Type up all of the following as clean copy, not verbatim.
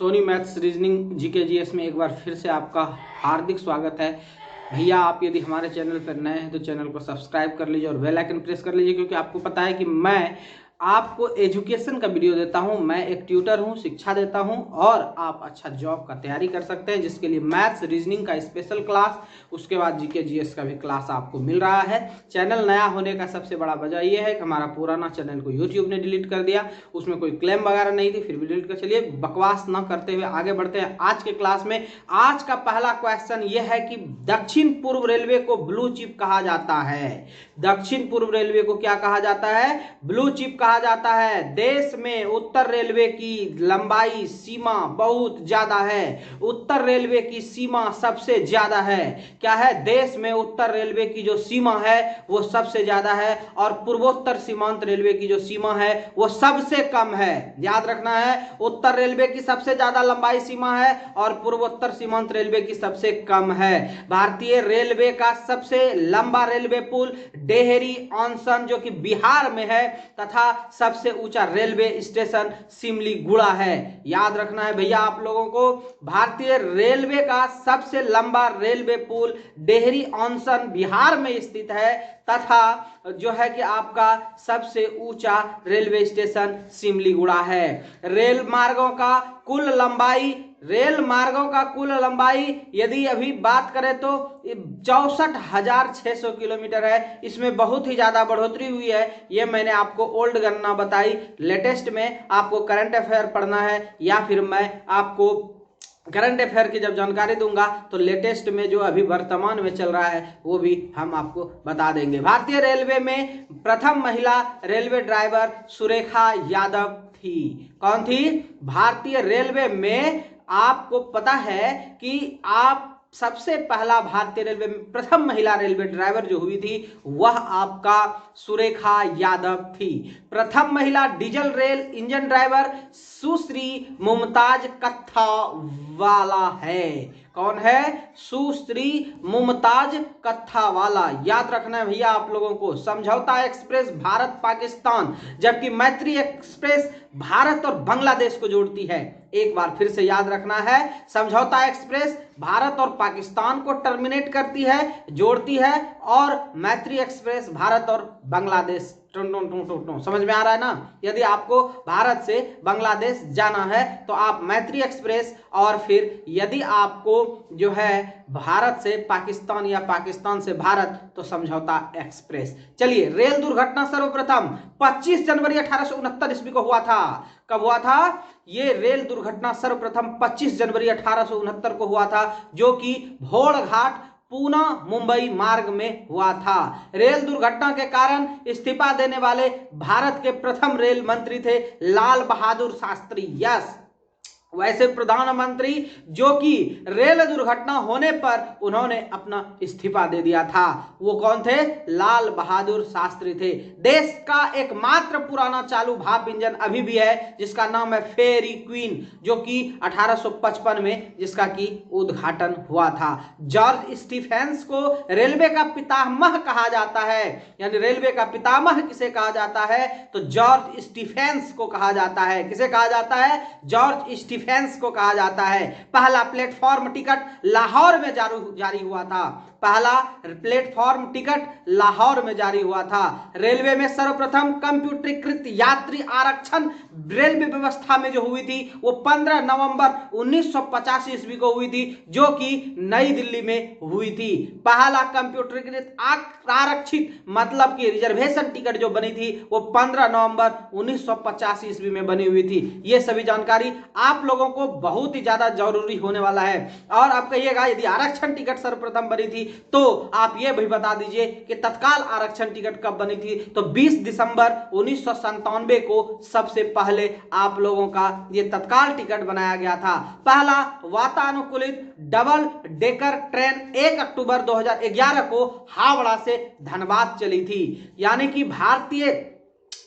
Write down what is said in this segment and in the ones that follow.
Soni maths reasoning GK GS में एक बार फिर से आपका हार्दिक स्वागत है। भैया आप यदि हमारे चैनल पर नए हैं तो चैनल को सब्सक्राइब कर लीजिए और बेल आइकन प्रेस कर लीजिए, क्योंकि आपको पता है कि मैं आपको एजुकेशन का वीडियो देता हूं। मैं एक ट्यूटर हूं, शिक्षा देता हूं और आप अच्छा जॉब का तैयारी कर सकते हैं, जिसके लिए मैथ्स रीजनिंग का स्पेशल क्लास, उसके बाद जीके जीएस का भी क्लास आपको मिल रहा है। चैनल नया होने का सबसे बड़ा वजह यह है कि हमारा पुराना चैनल को यूट्यूब ने डिलीट कर दिया, उसमें कोई क्लेम वगैरह नहीं थी, फिर भी डिलीट कर। चलिए बकवास ना करते हुए आगे बढ़ते हैं आज के क्लास में। आज का पहला क्वेश्चन यह है कि दक्षिण पूर्व रेलवे को ब्लू चिप कहा जाता है। दक्षिण पूर्व रेलवे को क्या कहा जाता है? ब्लू चिप कहा जाता है। देश में उत्तर रेलवे की लंबाई सीमा बहुत ज्यादा है। उत्तर रेलवे की सीमा सबसे ज्यादा है। क्या है? देश में उत्तर रेलवे की जो सीमा है वो सबसे ज्यादा है और पूर्वोत्तर सीमांत रेलवे की जो सीमा है वो सबसे कम है। याद रखना है, उत्तर रेलवे की सबसे ज्यादा लंबाई सीमा है और पूर्वोत्तर सीमांत रेलवे की सबसे कम है। भारतीय रेलवे का सबसे लंबा रेलवे पुल डेहरी ऑनसन जो कि बिहार में है, तथा सबसे ऊंचा रेलवे स्टेशन सिमलीगुड़ा है। याद रखना है भैया आप लोगों को, भारतीय रेलवे का सबसे लंबा रेलवे पुल डेहरी ऑनसन बिहार में स्थित है, तथा जो है कि आपका सबसे ऊंचा रेलवे स्टेशन सिमलीगुड़ा है। रेल मार्गों का कुल लंबाई यदि अभी बात करें तो 64,600 किलोमीटर है। इसमें बहुत ही ज्यादा बढ़ोतरी हुई है। ये मैंने आपको ओल्ड गणना बताई। लेटेस्ट में आपको करंट अफेयर पढ़ना है या फिर मैं आपको करंट अफेयर की जब जानकारी दूंगा तो लेटेस्ट में जो अभी वर्तमान में चल रहा है वो भी हम आपको बता देंगे। भारतीय रेलवे में प्रथम महिला रेलवे ड्राइवर सुरेखा यादव थी। कौन थी? भारतीय रेलवे में आपको पता है कि आप सबसे पहला भारतीय रेलवे में प्रथम महिला रेलवे ड्राइवर जो हुई थी वह आपका सुरेखा यादव थी। प्रथम महिला डीजल रेल इंजन ड्राइवर सुश्री मुमताज कत्थावाला है। कौन है? सुश्री मुमताज कत्थावाला। याद रखना है भैया आप लोगों को। समझौता एक्सप्रेस भारत पाकिस्तान, जबकि मैत्री एक्सप्रेस भारत और बांग्लादेश को जोड़ती है। एक बार फिर से याद रखना है, समझौता एक्सप्रेस भारत और पाकिस्तान को टर्मिनेट करती है, जोड़ती है, और मैत्री एक्सप्रेस भारत और बांग्लादेश। समझ में आ रहा है ना? यदि आपको भारत से बांग्लादेश जाना है तो आप मैत्री एक्सप्रेस, और फिर यदि आपको जो है भारत से पाकिस्तान या पाकिस्तान से भारत तो समझौता एक्सप्रेस। चलिए, रेल दुर्घटना सर्वप्रथम 25 जनवरी 1869 ईस्वी को हुआ था। कब हुआ था? ये रेल दुर्घटना सर्वप्रथम 25 जनवरी 1869 को हुआ था, जो कि भोरघाट पूना मुंबई मार्ग में हुआ था। रेल दुर्घटना के कारण इस्तीफा देने वाले भारत के प्रथम रेल मंत्री थे लाल बहादुर शास्त्री। यस, वैसे प्रधानमंत्री जो कि रेल दुर्घटना होने पर उन्होंने अपना इस्तीफा दे दिया था, वो कौन थे? लाल बहादुर शास्त्री थे। देश का एकमात्र पुराना चालू भाप इंजन अभी भी है, जिसका नाम है फेरी क्वीन, जो कि 1855 में जिसका की उद्घाटन हुआ था। जॉर्ज स्टीफेंस को रेलवे का पितामह कहा जाता है। यानी रेलवे का पितामह किसे कहा जाता है? तो जॉर्ज स्टीफेंस को कहा जाता है। किसे कहा जाता है? जॉर्ज स्टीफेंस को कहा जाता है। पहला प्लेटफॉर्म टिकट लाहौर में जारी हुआ था। पहला प्लेटफॉर्म टिकट लाहौर में जारी हुआ था। रेलवे में सर्वप्रथम कंप्यूटरीकृत यात्री आरक्षण रेलवे व्यवस्था में जो हुई थी वो 15 नवंबर 1985 ईस्वी को हुई थी, जो कि नई दिल्ली में हुई थी। पहला कंप्यूटरीकृत आरक्षित मतलब कि रिजर्वेशन टिकट जो बनी थी वो 15 नवंबर 1985 ईस्वी में बनी हुई थी। ये सभी जानकारी आप लोगों को बहुत ही ज्यादा जरूरी होने वाला है। और आप कहिएगा यदि आरक्षण टिकट सर्वप्रथम बनी थी तो आप ये भी बता दीजिए कि तत्काल आरक्षण टिकट कब बनी थी? तो 20 दिसंबर 1997 को सबसे पहले आप लोगों का ये तत्काल टिकट बनाया गया था। पहला वातानुकूलित डबल डेकर ट्रेन 1 अक्टूबर 2011 को हावड़ा से धनबाद चली थी। यानी कि भारतीय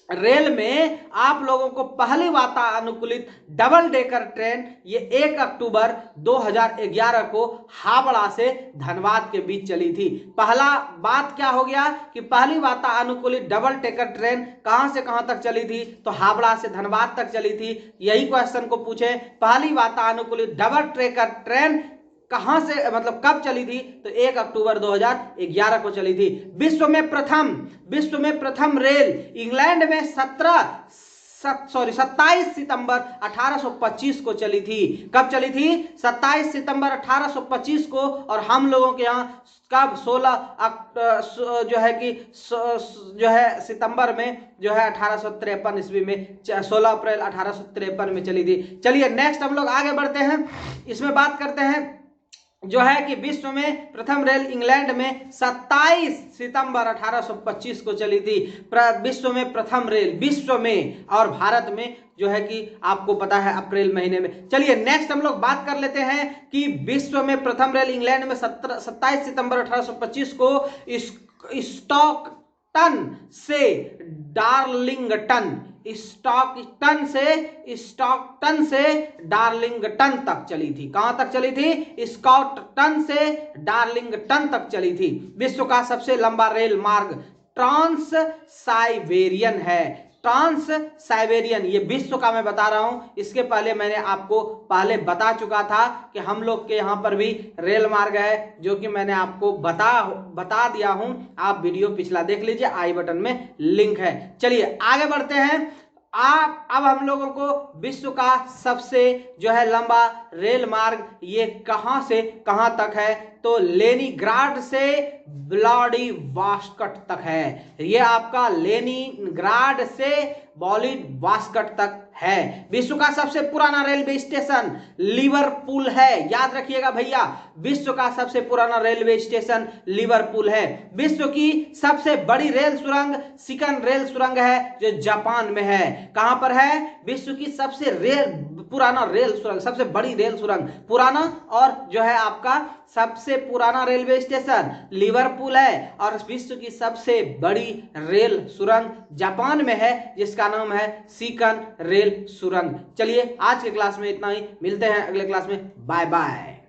रेल में आप लोगों को पहली वातानुकूलित डबल डेकर ट्रेन ये 1 अक्टूबर 2011 को हावड़ा से धनबाद के बीच चली थी। पहला बात क्या हो गया कि पहली वातानुकूलित डबल डेकर ट्रेन कहां से कहां तक चली थी, तो हावड़ा से धनबाद तक चली थी। यही क्वेश्चन को पूछे, पहली वातानुकूलित डबल डेकर ट्रेन कहां से मतलब कब चली थी, तो 1 अक्टूबर 2011 को चली थी। विश्व में प्रथम रेल इंग्लैंड में 27 सितंबर 1825 को चली थी। कब चली थी? 27 सितंबर 1825 को। और हम लोगों के यहाँ कब 16 जो है सितंबर में जो है 1853 ईस्वी में 16 अप्रैल 1853 में चली थी। चलिए नेक्स्ट हम लोग आगे बढ़ते हैं, इसमें बात करते हैं जो है कि विश्व में प्रथम रेल इंग्लैंड में 27 सितंबर 1825 को चली थी। विश्व में प्रथम रेल, विश्व में, और भारत में जो है कि आपको पता है अप्रैल महीने में। चलिए नेक्स्ट हम लोग बात कर लेते हैं कि विश्व में प्रथम रेल इंग्लैंड में 27 सितंबर 1825 को स्टॉकटन से डार्लिंगटन तक चली थी। कहां तक चली थी? स्कॉटटन से डार्लिंगटन तक चली थी। विश्व का सबसे लंबा रेल मार्ग ट्रांस साइबेरियन है। ट्रांस साइबेरियन ये विश्व का मैं बता रहा हूं। इसके पहले मैंने आपको बता चुका था कि हम लोग के यहाँ पर भी रेल मार्ग है, जो कि मैंने आपको बता दिया हूं। आप वीडियो पिछला देख लीजिए, आई बटन में लिंक है। चलिए आगे बढ़ते हैं। अब हम लोगों को विश्व का सबसे जो है लंबा रेल मार्ग ये कहां से कहां तक है, तो लेनिनग्राड से व्लादिवोस्टोक तक है। ये आपका लेनिनग्राड से व्लादिवोस्टोक तक है। विश्व का सबसे पुराना रेलवे स्टेशन लिवरपूल है। याद रखिएगा भैया, विश्व का सबसे पुराना रेलवे स्टेशन लिवरपूल है। विश्व की सबसे बड़ी रेल सुरंग सिकन रेल सुरंग है, जो जापान में है। कहां पर है? विश्व की सबसे पुराना रेल सुरंग, सबसे बड़ी रेल सुरंग, पुराना और जो है आपका सबसे पुराना रेलवे स्टेशन लिवरपूल है, और विश्व की सबसे बड़ी रेल सुरंग जापान में है, जिसका नाम है सिकन रेल सुरंग। चलिए आज के क्लास में इतना ही, मिलते हैं अगले क्लास में। Bye bye.